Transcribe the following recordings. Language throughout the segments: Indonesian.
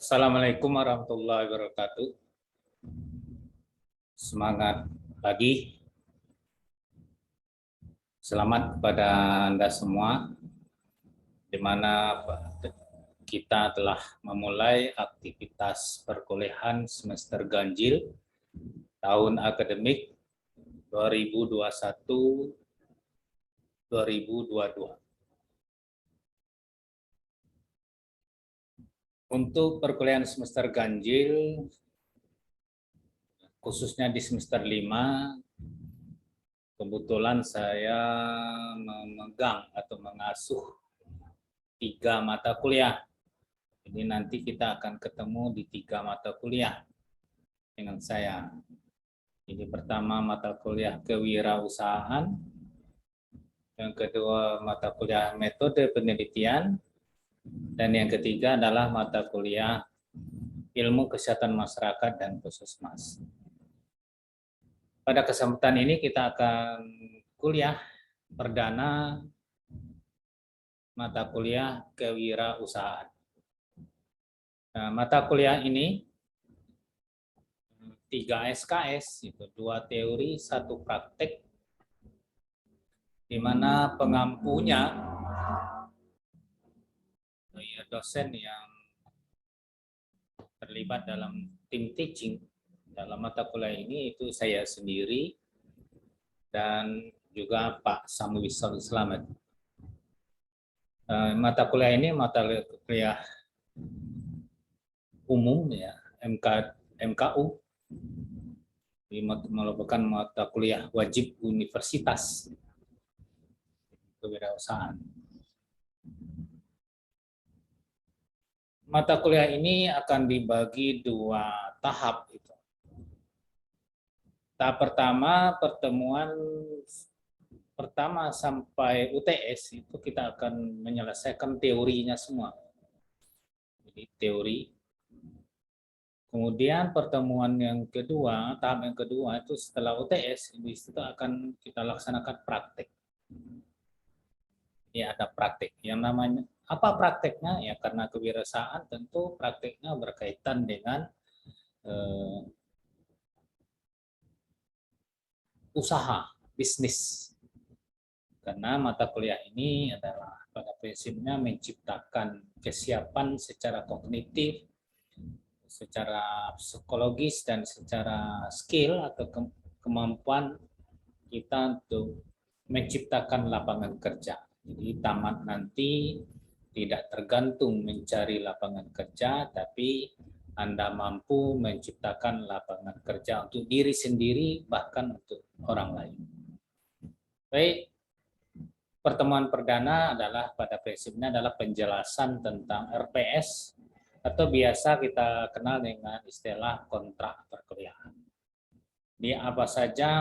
Assalamualaikum warahmatullahi wabarakatuh. Semangat pagi. Selamat kepada Anda semua, di mana kita telah memulai aktivitas perkuliahan semester ganjil tahun akademik 2021-2022. Untuk perkuliahan semester ganjil, khususnya di semester 5, kebetulan saya memegang atau mengasuh 3 mata kuliah. Jadi nanti kita akan ketemu di 3 mata kuliah dengan saya. Jadi pertama mata kuliah kewirausahaan, yang kedua mata kuliah metode penelitian, dan yang ketiga adalah mata kuliah ilmu kesehatan masyarakat dan puskesmas. Pada kesempatan ini kita akan kuliah perdana mata kuliah kewirausahaan. Nah, mata kuliah ini 3 SKS, itu 2 teori, 1 praktek, di mana pengampunya dosen yang terlibat dalam tim teaching dalam mata kuliah ini itu saya sendiri dan juga Pak Samuel Slamet. Mata kuliah ini mata kuliah umum ya, MKU, merupakan mata kuliah wajib universitas kewirausahaan. Mata kuliah ini akan dibagi 2 tahap. Tahap pertama, pertemuan pertama sampai UTS itu kita akan menyelesaikan teorinya semua. Jadi teori. Kemudian pertemuan yang kedua, tahap yang kedua itu setelah UTS, di situ akan kita laksanakan praktek. Ya, ada praktek. Yang namanya apa prakteknya? Ya karena kewirausahaan tentu prakteknya berkaitan dengan usaha, bisnis. Karena mata kuliah ini adalah pada prinsipnya menciptakan kesiapan secara kognitif, secara psikologis, dan secara skill atau kemampuan kita untuk menciptakan lapangan kerja. Jadi tamat nanti tidak tergantung mencari lapangan kerja, tapi Anda mampu menciptakan lapangan kerja untuk diri sendiri, bahkan untuk orang lain. Baik, pertemuan perdana adalah pada prinsipnya adalah penjelasan tentang RPS atau biasa kita kenal dengan istilah kontrak perkuliahan. Di apa saja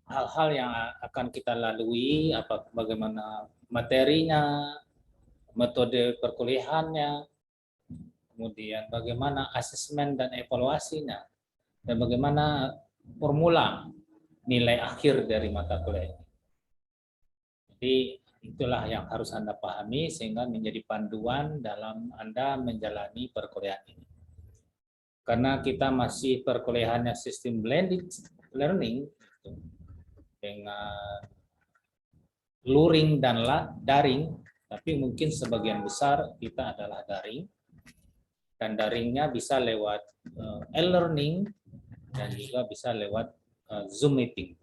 hal-hal yang akan kita lalui, bagaimana materinya, metode perkuliahannya, kemudian bagaimana asesmen dan evaluasinya, dan bagaimana formula nilai akhir dari mata kuliah ini. Jadi itulah yang harus Anda pahami sehingga menjadi panduan dalam Anda menjalani perkuliahan ini. Karena kita masih perkuliahannya sistem blended learning dengan luring dan daring, tapi mungkin sebagian besar kita adalah daring, dan daringnya bisa lewat e-learning dan juga bisa lewat Zoom meeting.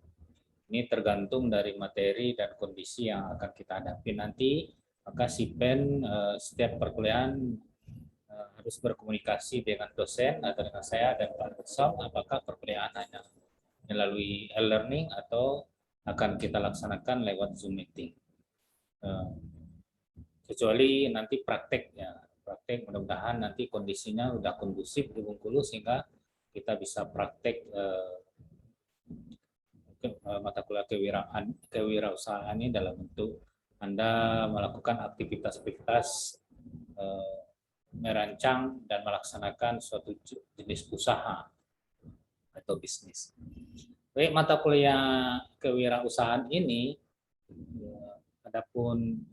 Ini tergantung dari materi dan kondisi yang akan kita hadapi nanti. Maka SIPEN setiap perkuliahan harus berkomunikasi dengan dosen atau dengan saya dan Pak Bersam, apakah perkuliahan hanya melalui e-learning atau akan kita laksanakan lewat Zoom meeting. Kecuali nanti prakteknya, praktek mudah-mudahan nanti kondisinya sudah kondusif di Bengkulu sehingga kita bisa praktek mata kuliah kewirausahaan ini dalam bentuk Anda melakukan aktivitas-aktivitas merancang dan melaksanakan suatu jenis usaha atau bisnis. Baik, mata kuliah kewirausahaan ini adapun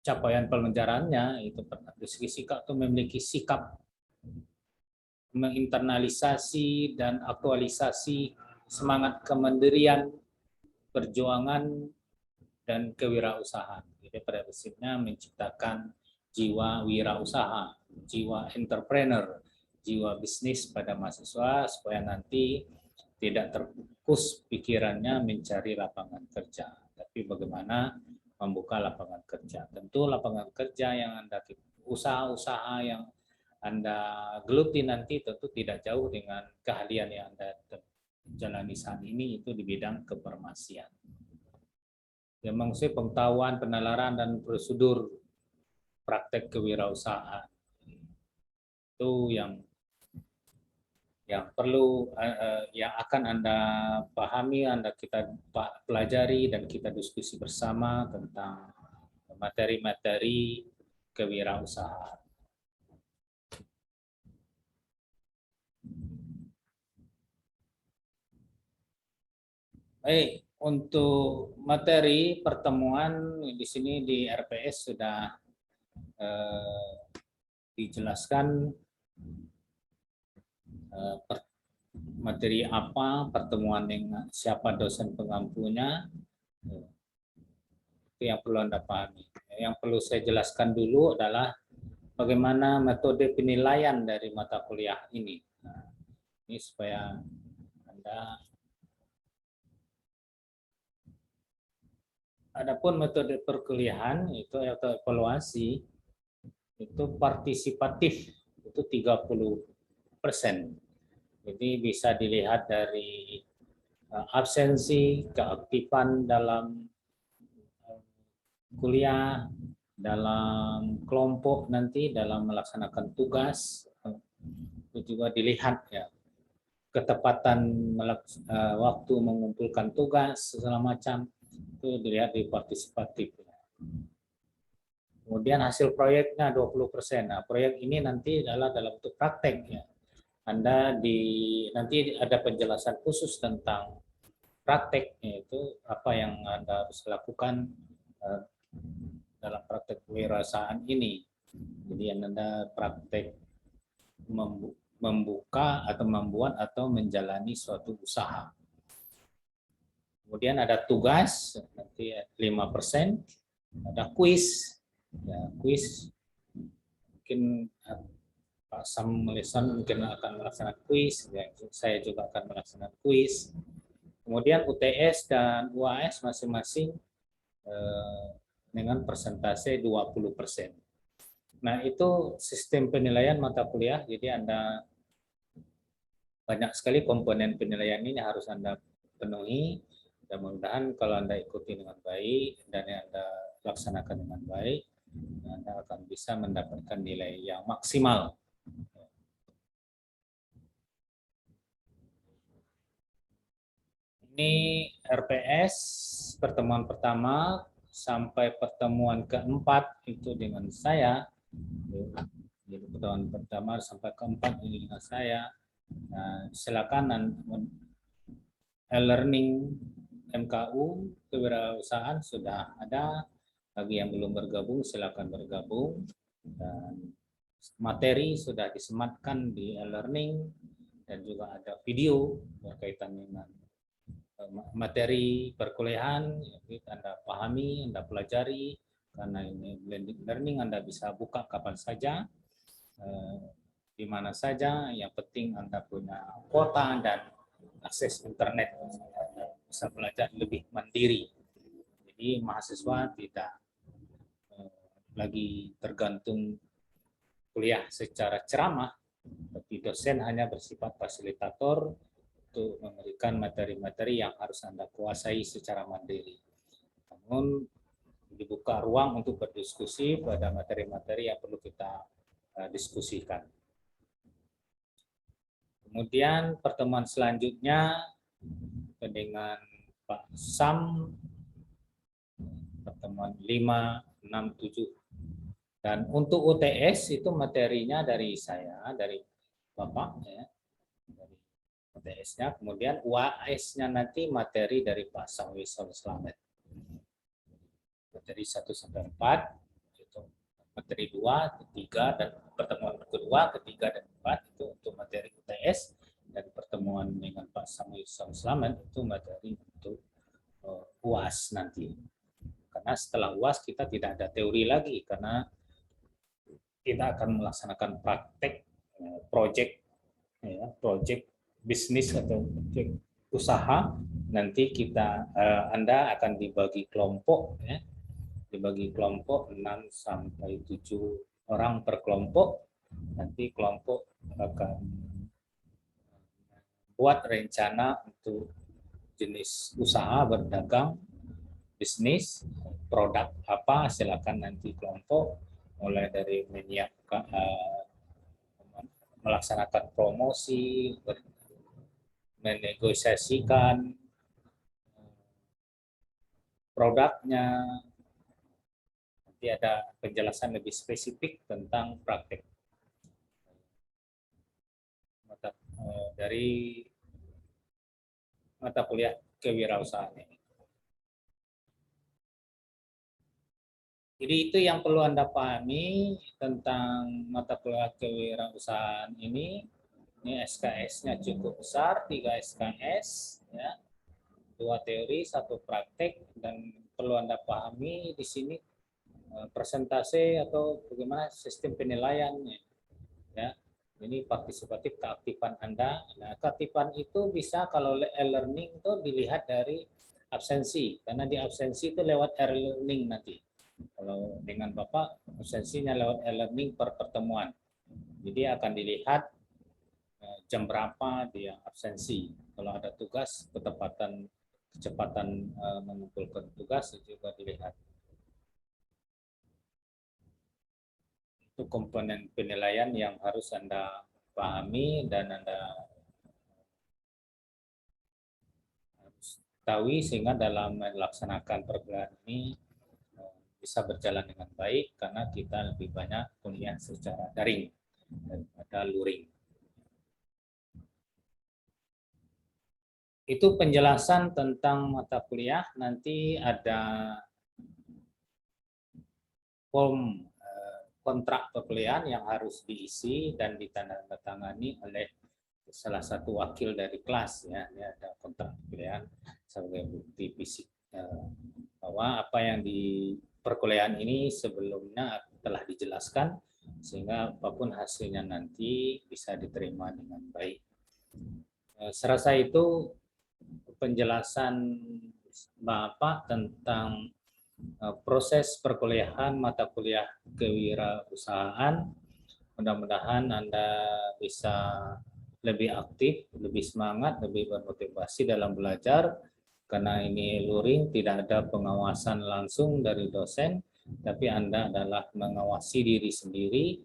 capaian pelajarannya itu dari segi sikap itu memiliki sikap menginternalisasi dan aktualisasi semangat kemandirian, perjuangan, dan kewirausahaan. Jadi pada prinsipnya menciptakan jiwa wirausaha, jiwa entrepreneur, jiwa bisnis pada mahasiswa supaya nanti tidak terfokus pikirannya mencari lapangan kerja, tapi bagaimana membuka lapangan kerja. Tentu lapangan kerja yang Anda usaha-usaha yang Anda geluti nanti tentu tidak jauh dengan keahlian yang Anda jalani saat ini, itu di bidang kefarmasian. Yang maksud pengetahuan, penalaran, dan prosedur praktek kewirausahaan. Itu yang perlu, yang akan Anda pahami, kita pelajari, dan kita diskusi bersama tentang materi-materi kewirausahaan. Baik, untuk materi pertemuan di sini di RPS sudah dijelaskan materi apa, pertemuan dengan siapa dosen pengampunya, itu yang perlu Anda pahami. Yang perlu saya jelaskan dulu adalah bagaimana metode penilaian dari mata kuliah ini. Nah, ini supaya Anda. Adapun metode perkuliahan itu atau evaluasi itu partisipatif, itu 30%. Jadi bisa dilihat dari absensi, keaktifan dalam kuliah, dalam kelompok nanti, dalam melaksanakan tugas, itu juga dilihat ya ketepatan waktu mengumpulkan tugas segala macam, itu dilihat di partisipatif. Kemudian hasil proyeknya 20%. Nah, proyek ini nanti adalah dalam bentuk praktek ya. Nanti ada penjelasan khusus tentang praktek, yaitu apa yang Anda harus lakukan dalam praktek kewirausahaan ini. Jadi Anda praktek membuka atau membuat atau menjalani suatu usaha. Kemudian ada tugas, nanti 5%, ada kuis, ya, kuis mungkin Pak Sam Melison mungkin akan melaksanakan kuis, ya, saya juga akan melaksanakan kuis. Kemudian UTS dan UAS masing-masing dengan persentase 20%. Nah, itu sistem penilaian mata kuliah, jadi Anda banyak sekali komponen penilaian ini harus Anda penuhi. Dan mudah-mudahan kalau Anda ikuti dengan baik dan Anda laksanakan dengan baik, Anda akan bisa mendapatkan nilai yang maksimal. Ini RPS pertemuan pertama sampai pertemuan keempat itu dengan saya. Jadi pertemuan pertama sampai keempat ini dengan saya. Nah, silakan e-learning MKU kewirausahaan sudah ada. Bagi yang belum bergabung silakan bergabung. Dan materi sudah disematkan di e-learning dan juga ada video berkaitan dengan materi perkuliahan. Anda pahami, Anda pelajari, karena ini blended learning, Anda bisa buka kapan saja, di mana saja. Yang penting Anda punya kuota dan akses internet, Anda bisa belajar lebih mandiri. Jadi mahasiswa tidak lagi tergantung kuliah secara ceramah, tapi dosen hanya bersifat fasilitator untuk memberikan materi-materi yang harus Anda kuasai secara mandiri. Namun dibuka ruang untuk berdiskusi pada materi-materi yang perlu kita diskusikan. Kemudian pertemuan selanjutnya dengan Pak Sam, pertemuan 5, 6, 7. Dan untuk UTS itu materinya dari saya, dari Bapak ya, dari UTS-nya. Kemudian UAS-nya nanti materi dari Pak Sawi Slamet. Materi 1 sampai 4 materi 2, ketiga, dan pertemuan kedua, ketiga, dan keempat itu untuk materi UTS, dan pertemuan dengan Pak Samuel Selamat itu materi untuk UAS nanti. Karena setelah UAS kita tidak ada teori lagi, karena kita akan melaksanakan praktek project, ya, project bisnis atau project usaha. Nanti kita Anda akan dibagi kelompok, ya, dibagi kelompok 6 sampai 7 orang per kelompok. Nanti kelompok akan buat rencana untuk jenis usaha berdagang, bisnis, produk apa, silakan nanti kelompok mulai dari menyiapkan, melaksanakan promosi, menegosiasikan produknya. Nanti ada penjelasan lebih spesifik tentang praktek dari mata kuliah kewirausahaan ini. Jadi itu yang perlu Anda pahami tentang mata kuliah kewirausahaan ini. Ini SKS-nya cukup besar, 3 SKS, ya, 2 teori, 1 praktek, dan perlu Anda pahami di sini persentase atau bagaimana sistem penilaiannya, ya. Ini partisipatif keaktifan Anda. Nah, keaktifan itu bisa kalau e-learning itu dilihat dari absensi, karena di absensi itu lewat e-learning nanti. Kalau dengan Bapak absensinya lewat e-learning per pertemuan. Jadi akan dilihat jam berapa dia absensi. Kalau ada tugas, kecepatan mengumpulkan tugas juga dilihat. Itu komponen penilaian yang harus Anda pahami dan Anda harus tahu sehingga dalam melaksanakan perkuliahan ini bisa berjalan dengan baik, karena kita lebih banyak kuliah secara daring daripada luring. Itu penjelasan tentang mata kuliah. Nanti ada form kontrak perkuliahan yang harus diisi dan ditandatangani oleh salah satu wakil dari kelas, ya. Ini ada kontrak perkuliahan sebagai bukti fisik bahwa apa yang di perkuliahan ini sebelumnya telah dijelaskan, sehingga apapun hasilnya nanti bisa diterima dengan baik. Serasa itu penjelasan Bapak tentang proses perkuliahan mata kuliah kewirausahaan. Mudah-mudahan Anda bisa lebih aktif, lebih semangat, lebih bermotivasi dalam belajar, karena ini luring, tidak ada pengawasan langsung dari dosen, tapi Anda adalah mengawasi diri sendiri,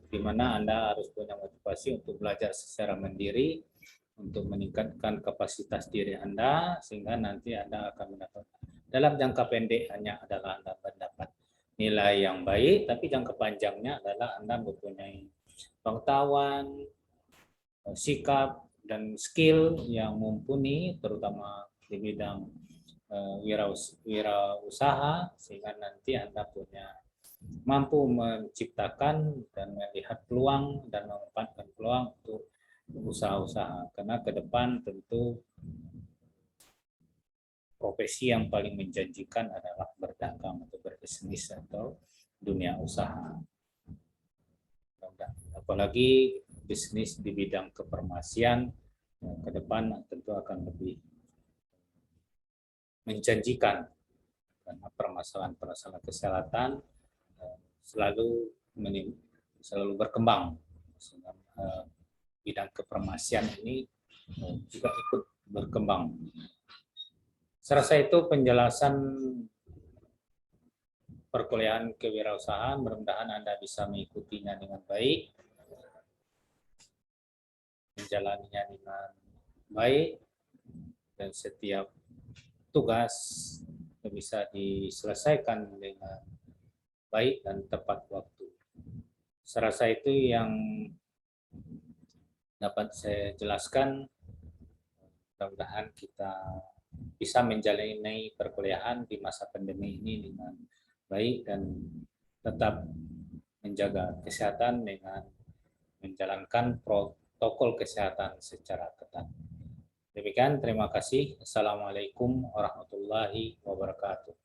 di mana Anda harus punya motivasi untuk belajar secara mandiri, untuk meningkatkan kapasitas diri Anda, sehingga nanti Anda akan mendapat, dalam jangka pendek hanya adalah Anda mendapat nilai yang baik, tapi jangka panjangnya adalah Anda mempunyai pengetahuan, sikap, dan skill yang mumpuni, terutama di bidang wirausaha, sehingga nanti Anda mampu menciptakan dan melihat peluang dan memanfaatkan peluang untuk usaha-usaha. Karena ke depan tentu profesi yang paling menjanjikan adalah berdagang atau berbisnis atau dunia usaha. Apalagi bisnis di bidang kefarmasian ke depan tentu akan lebih menjanjikan, karena permasalahan-permasalahan kesehatan selalu berkembang. Bidang kefarmasian ini juga ikut berkembang. Serasa itu penjelasan perkuliahan kewirausahaan. Mudah-mudahan Anda bisa mengikutinya dengan baik, menjalaninya dengan baik, dan setiap tugas bisa diselesaikan dengan baik dan tepat waktu. Serasa itu yang dapat saya jelaskan. Mudah-mudahan kita bisa menjalani perkuliahan di masa pandemi ini dengan baik dan tetap menjaga kesehatan dengan menjalankan protokol kesehatan secara ketat. Demikian, terima kasih. Assalamualaikum warahmatullahi wabarakatuh.